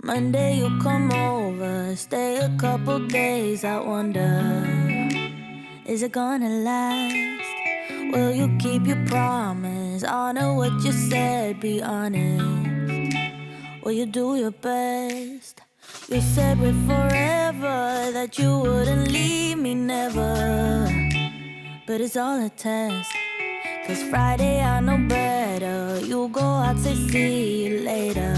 Monday you come over, stay a couple days. I wonder, is it gonna last? Will you keep your promise? Honor what you said, be honest. Will you do your best? You said we're forever, that you wouldn't leave me never. But it's all a test, 'cause Friday I know better. You go out, say see you later.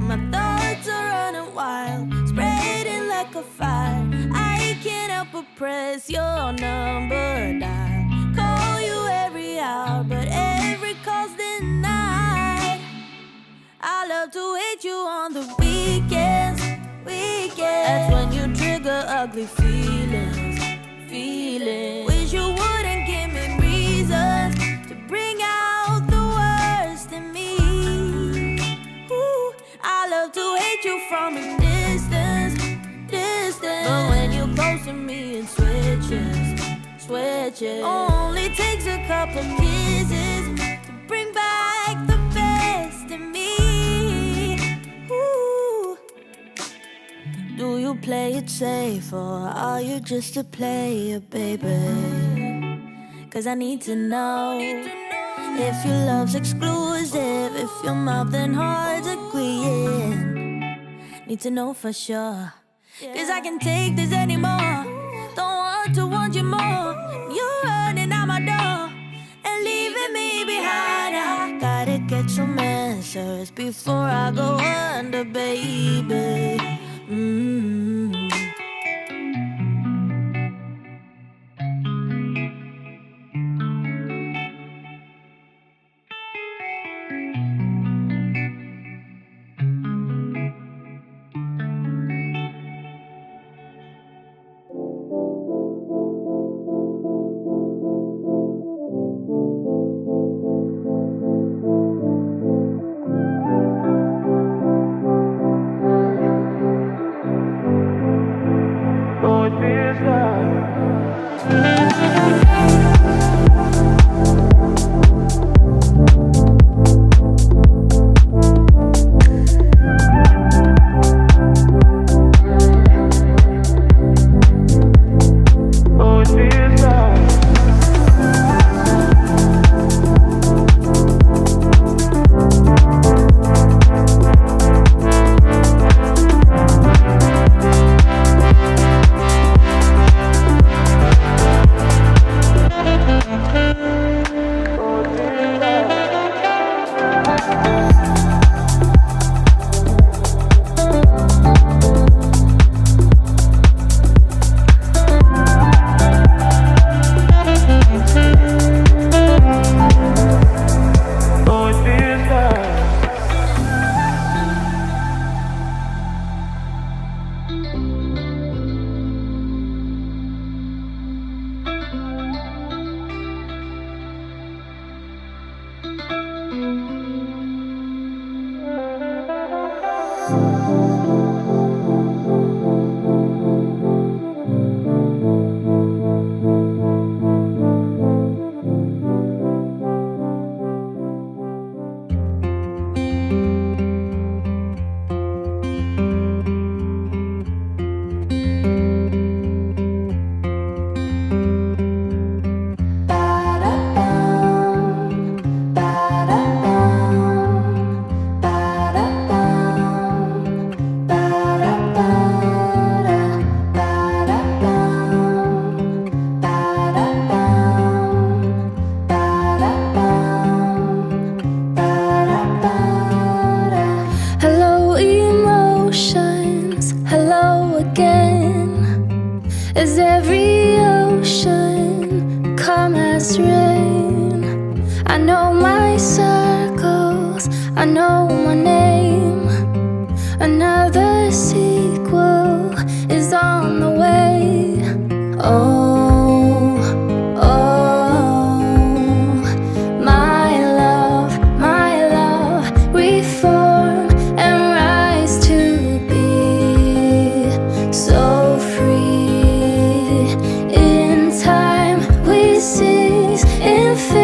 My thoughts are running wild, spreading like a fire. I can't help but press your number dial. Call you every hour, but every call's denied. I love to hate you on the weekends. That's when you trigger ugly feelings. Wish you wouldn't give me reasons to bring out the worst in me. Ooh, I love to hate you from a distance. But when you're close to me, it switches. Only takes a couple kisses to bring back the best in me. Ooh. Do you play it safe, or are you just a player, baby? 'Cause I need to know if your love's exclusive, if your mouth and heart's agreeing. Need to know for sure, 'cause I can't take this anymore. Don't want you more. You're running out my door and leaving me behind. I gotta get some answers before I go under, baby. As every ocean come as rain, I know my circles, I know my name. Another sequel is on the way. Oh, oh, my love, reform and rise to be so free. In time we seize infinity.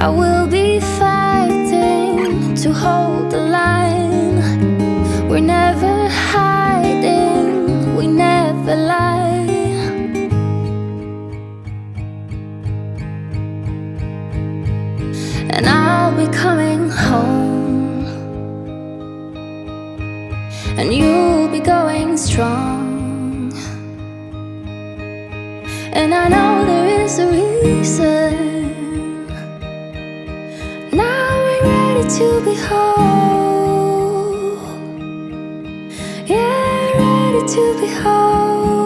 I will be fighting to hold the line. We're never hiding, we never lie. And I'll be coming home, and you'll be going strong. And I know there is a reason. Now we're ready to be whole. Yeah, ready to be whole.